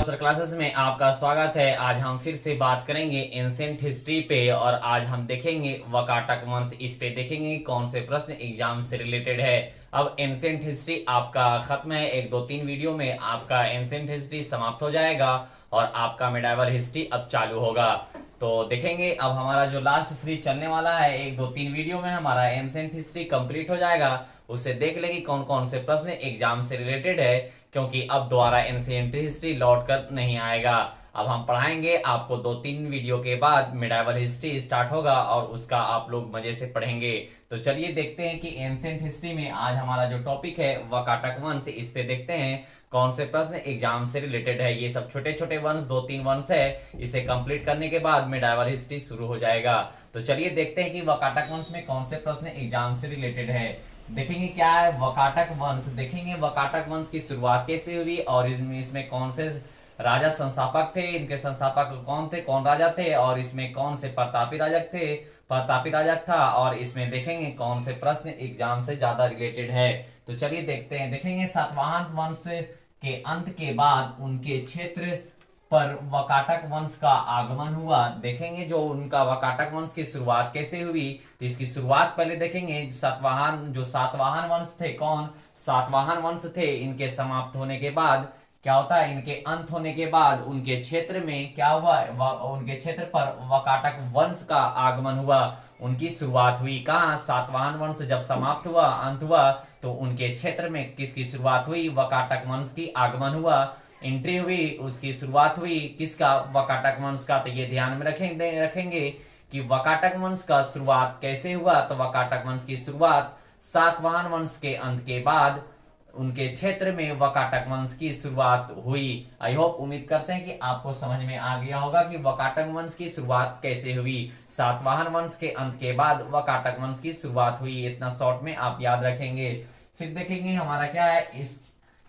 Master classes में आपका स्वागत है। आज हम फिर से बात करेंगे एंशिएंट हिस्ट्री पे और आज हम देखेंगे वकाटक वंश। इस पे देखेंगे कौन से प्रश्न एग्जाम से रिलेटेड है। अब एंशिएंट हिस्ट्री आपका खत्म है, एक दो तीन वीडियो में आपका एंशिएंट हिस्ट्री समाप्त हो जाएगा और आपका मेडाइवल हिस्ट्री अब चालू होगा। तो देखेंगे अब हमारा जो लास्ट सीरीज चलने वाला है, एक दो तीन वीडियो में हमारा एंशिएंट हिस्ट्री कंप्लीट हो जाएगा। उससे देख लेंगे कौन कौन से प्रश्न एग्जाम से रिलेटेड है, क्योंकि अब दोबारा एंशिएंट हिस्ट्री लौट कर नहीं आएगा। अब हम पढ़ाएंगे आपको, दो तीन वीडियो के बाद मेडाइवल हिस्ट्री स्टार्ट होगा और उसका आप लोग मजे से पढ़ेंगे। तो चलिए देखते हैं कि एंशिएंट हिस्ट्री में आज हमारा जो टॉपिक है वकाटक वंश, इस पे देखते हैं कौन से प्रश्न एग्जाम से रिलेटेड है। ये सब छोटे छोटे वंश, दो तीन वंश है, इसे कंप्लीट करने के बाद मेडाइवल हिस्ट्री शुरू हो जाएगा। तो चलिए देखते हैं कि वकाटक वंश में कौन से प्रश्न एग्जाम से रिलेटेड है। देखेंगे क्या है वकाटक वंश, देखेंगे वकाटक वंश की शुरुआत कैसे हुई और इसमें कौन से राजा संस्थापक थे, इनके संस्थापक कौन थे, कौन राजा थे, और इसमें कौन से प्रतापी राजा था, और इसमें देखेंगे कौन से प्रश्न एग्जाम से ज्यादा रिलेटेड है। तो चलिए देखते हैं। देखेंगे सातवाहन वंश के अंत के बाद उनके क्षेत्र पर वकाटक वंश का आगमन हुआ। देखेंगे जो उनका वकाटक वंश की शुरुआत कैसे हुई, तो इसकी शुरुआत पहले देखेंगे सातवाहन वंश थे, कौन सातवाहन वंश थे, इनके समाप्त होने के बाद क्या होता है, इनके अंत होने के बाद उनके क्षेत्र में क्या हुआ, उनके क्षेत्र पर वकाटक वंश का आगमन हुआ। उनकी शुरुआत हुई कहाँ, सातवाहन वंश जब समाप्त हुआ, अंत हुआ, तो उनके क्षेत्र में किसकी शुरुआत हुई, वकाटक वंश की आगमन हुआ, एंट्री हुई, उसकी शुरुआत हुई किसका, वकाटक वंश का। तो ये ध्यान में रखेंगे कि वकाटक वंश का शुरुआत कैसे हुआ। तो वकाटक वंश की शुरुआत सातवाहन वंश के अंत के बाद उनके क्षेत्र में वकाटक वंश की शुरुआत हुई। आई होप, उम्मीद करते हैं कि आपको समझ में आ गया होगा कि वकाटक वंश की शुरुआत कैसे हुई। सातवाहन वंश के अंत के बाद वकाटक वंश की शुरुआत हुई, इतना शॉर्ट में आप याद रखेंगे। फिर देखेंगे हमारा क्या है,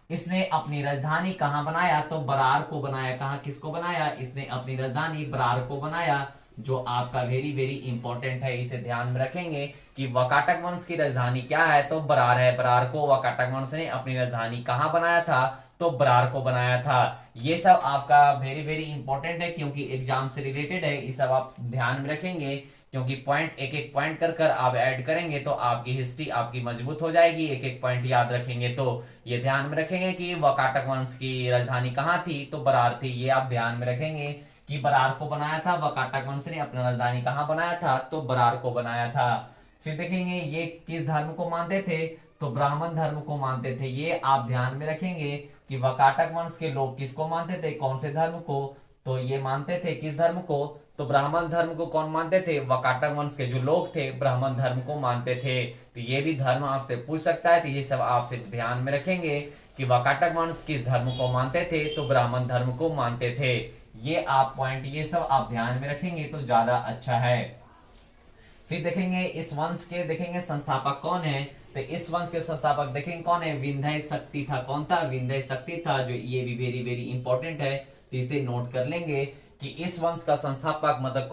इसने अपनी राजधानी कहाँ बनाया, तो बरार को बनाया। कहाँ, किसको बनाया, इसने अपनी राजधानी बरार को बनाया, जो आपका वेरी वेरी इंपॉर्टेंट है, इसे ध्यान में रखेंगे कि वकाटक वंश की राजधानी क्या है, तो बरार है। बरार को वकाटक वंश ने अपनी राजधानी कहाँ बनाया था, तो बरार को बनाया था। ये सब आपका वेरी वेरी इंपॉर्टेंट है, क्योंकि एग्जाम से रिलेटेड है, ये सब आप ध्यान में रखेंगे, क्योंकि पॉइंट एक एक पॉइंट कर आप ऐड करेंगे तो आपकी हिस्ट्री आपकी मजबूत हो जाएगी। एक एक पॉइंट याद रखेंगे तो ये ध्यान में रखेंगे कि वकाटक वंश की राजधानी कहाँ थी, तो बरार थी। ये आप ध्यान में रखेंगे कि बरार को बनाया था, वकाटक वंश ने अपना राजधानी कहाँ बनाया था, तो बरार को बनाया था। फिर देखेंगे ये किस धर्म को मानते थे, तो ब्राह्मण धर्म को मानते थे। ये आप ध्यान में रखेंगे कि वकाटक वंश के लोग किसको मानते थे, कौन से धर्म को, तो ये मानते थे किस धर्म को, तो ब्राह्मण धर्म को। कौन मानते थे, वकाटक वंश के जो लोग थे ब्राह्मण धर्म को मानते थे। तो ये भी धर्म आपसे पूछ सकता है, तो ये सब आपसे ध्यान में रखेंगे कि वकाटक वंश किस धर्म को मानते थे, तो ब्राह्मण धर्म को मानते थे। ये आप पॉइंट, ये सब आप ध्यान में रखेंगे तो ज्यादा अच्छा है। फिर देखेंगे इस वंश के, देखेंगे संस्थापक कौन है, तो इस वंश के संस्थापक देखेंगे कौन है, विंध्य शक्ति था। कौन था, विंध्य शक्ति था, जो ये भी वेरी वेरी इंपॉर्टेंट है, तो इसे नोट कर लेंगे कि इस वंश का संस्थापक मतलब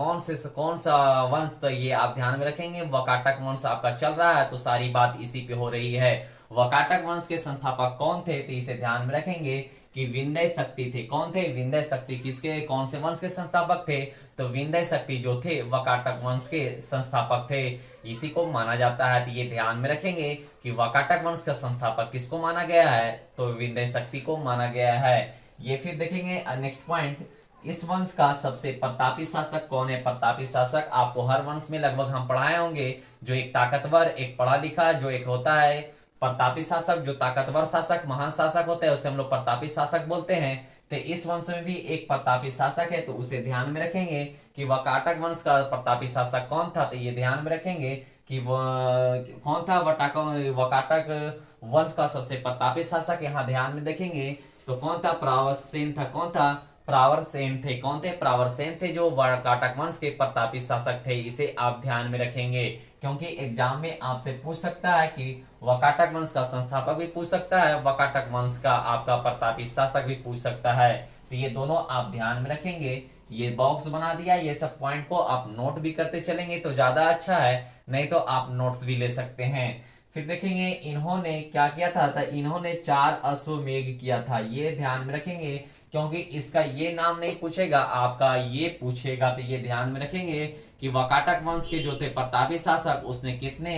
कौन सा वंश, तो ये आप ध्यान में रखेंगे। वकाटक वंश आपका चल रहा है तो सारी बात इसी पे हो रही है। वकाटक वंश के संस्थापक कौन थे, तो इसे ध्यान में रखेंगे कि विंध्य शक्ति थे। कौन थे, विंध्य शक्ति किसके, कौन से वंश के संस्थापक थे, तो विंध्य शक्ति जो थे वकाटक वंश के संस्थापक थे, इसी को माना जाता है। तो ये ध्यान में रखेंगे कि वकाटक वंश का संस्थापक किसको माना गया है, तो विंध्य शक्ति को माना गया है। ये फिर देखेंगे नेक्स्ट पॉइंट, इस वंश का सबसे प्रतापी शासक कौन है। प्रतापी शासक आपको हर वंश में लगभग हम पढ़ाए होंगे, जो एक ताकतवर, एक पढ़ा लिखा, जो एक होता है प्रतापी शासक, जो ताकतवर शासक, महान शासक होता है, उसे हम लोग प्रतापी शासक बोलते हैं। तो इस वंश में भी एक प्रतापी शासक है, तो उसे ध्यान में रखेंगे कि वकाटक वंश का प्रतापी शासक कौन था। तो ये ध्यान में रखेंगे कि कौन था, वकाटक वंश का सबसे प्रतापी शासक, यहाँ ध्यान में देखेंगे तो कौन था, प्रावरसेन था। कौन था, प्रावरसेन थे। कौन थे, प्रावरसेन थे, जो वकाटक वंश के प्रतापी शासक थे। इसे आप ध्यान में रखेंगे, क्योंकि एग्जाम में आपसे पूछ सकता है कि वकाटक वंश का संस्थापक भी पूछ सकता है, वकाटक वंश का आपका प्रतापी शासक भी पूछ सकता है। तो ये दोनों आप ध्यान में रखेंगे। ये बॉक्स बना दिया, ये सब पॉइंट को आप नोट भी करते चलेंगे तो ज्यादा अच्छा है, नहीं तो आप नोट्स भी ले सकते हैं। फिर देखेंगे इन्होंने क्या किया था, तो इन्होंने 4 अश्वमेध किया था, ये ध्यान में रखेंगे, क्योंकि इसका ये नाम नहीं पूछेगा, आपका ये पूछेगा, तो ये ध्यान में रखेंगे कि वाकाटक वंश के जो थे प्रतापी शासक, उसने कितने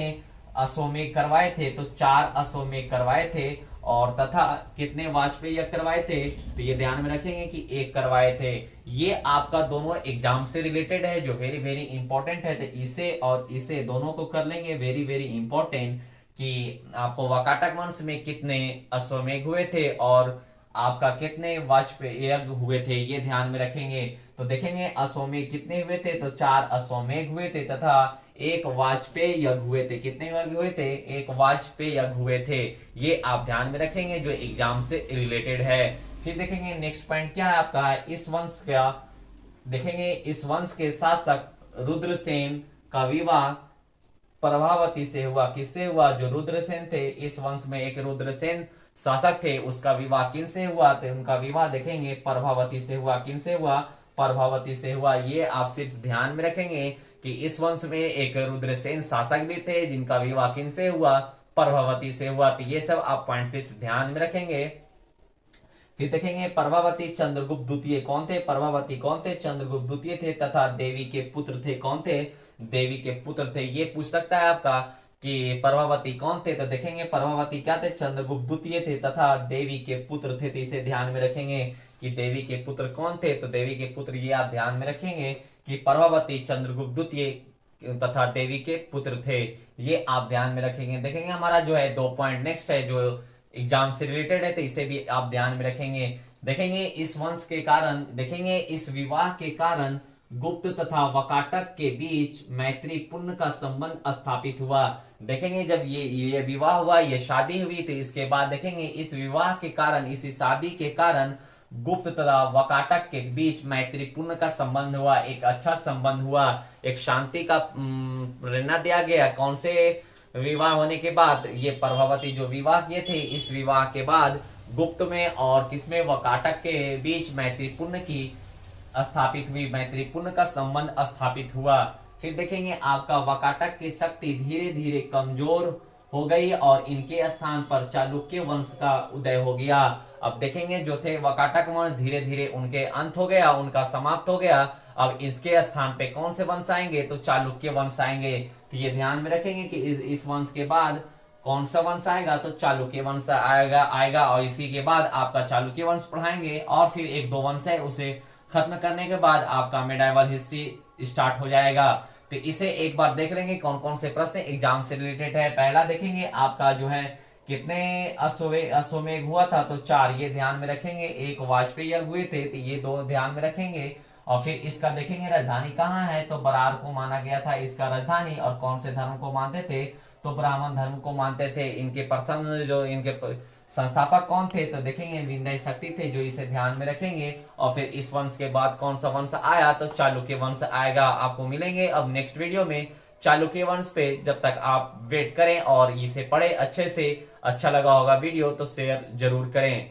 अश्वमेध करवाए थे, तो 4 अश्वमेध करवाए थे, और तथा कितने वाजपेयी यज्ञ करवाए थे, तो ये ध्यान में रखेंगे कि 1 करवाए थे। ये आपका दोनों एग्जाम से रिलेटेड है, जो वेरी वेरी इंपॉर्टेंट है, तो इसे और इसे दोनों को कर लेंगे, वेरी वेरी इंपॉर्टेंट, कि आपको वाकाटक वंश में कितने अश्वमेध हुए थे और आपका कितने वाजपेयी यज्ञ हुए थे, ये ध्यान में रखेंगे। तो देखेंगे अश्वमेध कितने हुए थे, तो 4 अश्वमेध हुए थे, तथा 1 वाजपेयी यज्ञ हुए थे। कितने यज्ञ हुए थे, 1 वाजपेयी यज्ञ हुए थे, ये आप ध्यान में रखेंगे, जो एग्जाम से रिलेटेड है। फिर देखेंगे नेक्स्ट पॉइंट क्या है आपका, इस वंश का देखेंगे, इस वंश के शासक रुद्रसेन का विवाह प्रभावती से हुआ। किससे हुआ, जो रुद्रसेन थे, इस वंश में एक रुद्रसेन शासक थे, उसका विवाह किन से हुआ, तो उनका विवाह देखेंगे प्रभावती से हुआ। किन से हुआ, प्रभावती से हुआ। ये आप सिर्फ ध्यान में रखेंगे कि इस वंश में एक रुद्रसेन शासक भी थे, जिनका विवाह किन से हुआ, प्रभावती से हुआ। तो ये सब आप पॉइंट सिर्फ ध्यान में रखेंगे। फिर देखेंगे प्रभावती चंद्रगुप्त द्वितीय कौन थे, प्रभावती कौन थे, चंद्रगुप्त द्वितीय थे, तथा देवी के पुत्र थे, कौन थे, देवी के पुत्र थे। ये पूछ सकता है आपका कि प्रभावती कौन थे, तो देखेंगे प्रभावती क्या थे, चंद्रगुप्त द्वितीय थे, तथा देवी के पुत्र थे। तो इसे ध्यान में रखेंगे कि देवी के पुत्र कौन थे, तो देवी के पुत्र ये आप ध्यान में रखेंगे कि प्रभावती चंद्रगुप्त द्वितीय तथा देवी के पुत्र थे, ये आप ध्यान में रखेंगे। देखेंगे हमारा जो है 2 पॉइंट नेक्स्ट है, जो एग्जाम से रिलेटेड है, तो इसे भी आप ध्यान में रखेंगे। देखेंगे इस वंश के कारण, देखेंगे इस विवाह के कारण गुप्त तथा वकाटक के बीच मैत्रीपूर्ण का संबंध स्थापित हुआ। देखेंगे जब ये विवाह हुआ, ये शादी हुई, तो इसके बाद देखेंगे इस विवाह के कारण, इस शादी के कारण गुप्त तथा वकाटक के बीच मैत्रीपूर्ण का संबंध हुआ, एक अच्छा संबंध हुआ, एक शांति का प्रेरणा दिया गया। कौन से विवाह होने के बाद, ये प्रभावती जो विवाह किए थे, इस विवाह के बाद गुप्त में और किसमें, वकाटक के बीच मैत्रीपूर्ण की स्थापित हुई, मैत्रीपूर्ण का संबंध स्थापित हुआ। फिर देखेंगे आपका वकाटक की शक्ति धीरे धीरे कमजोर हो गई और इनके स्थान पर चालुक्य वंश का उदय हो गया। अब देखेंगे जो थे वकाटक वंश, धीरे धीरे उनके अंत हो गया, उनका समाप्त हो गया। अब इसके स्थान पे कौन से वंश आएंगे, तो चालुक्य वंश आएंगे। तो ये ध्यान में रखेंगे कि इस वंश के बाद कौन सा वंश आएगा, तो चालुक्य वंश आएगा और इसी के बाद आपका चालुक्य वंश पढ़ाएंगे, और फिर 1-2 वंश है उसे खत्म करने के बाद आपका मेडाइवल हिस्ट्री स्टार्ट हो जाएगा। तो इसे एक बार देख लेंगे कौन कौन से प्रश्न एग्जाम से रिलेटेड है। पहला देखेंगे आपका जो है कितने अश्वमेध हुआ था, तो 4, ये ध्यान में रखेंगे। 1 वाजपेयी यज्ञ हुए थे, तो ये 2 ध्यान में रखेंगे। और फिर इसका देखेंगे राजधानी कहाँ है, तो बरार को माना गया था इसका राजधानी, और कौन से धर्म को मानते थे, तो ब्राह्मण धर्म को मानते थे। इनके प्रथम जो इनके संस्थापक कौन थे, तो देखेंगे विंध्य शक्ति थे, जो इसे ध्यान में रखेंगे। और फिर इस वंश के बाद कौन सा वंश आया, तो चालुक्य वंश आएगा। आपको मिलेंगे अब नेक्स्ट वीडियो में चालुक्य वंश पे। जब तक आप वेट करें और इसे पढ़े अच्छे से। अच्छा लगा होगा वीडियो तो शेयर जरूर करें।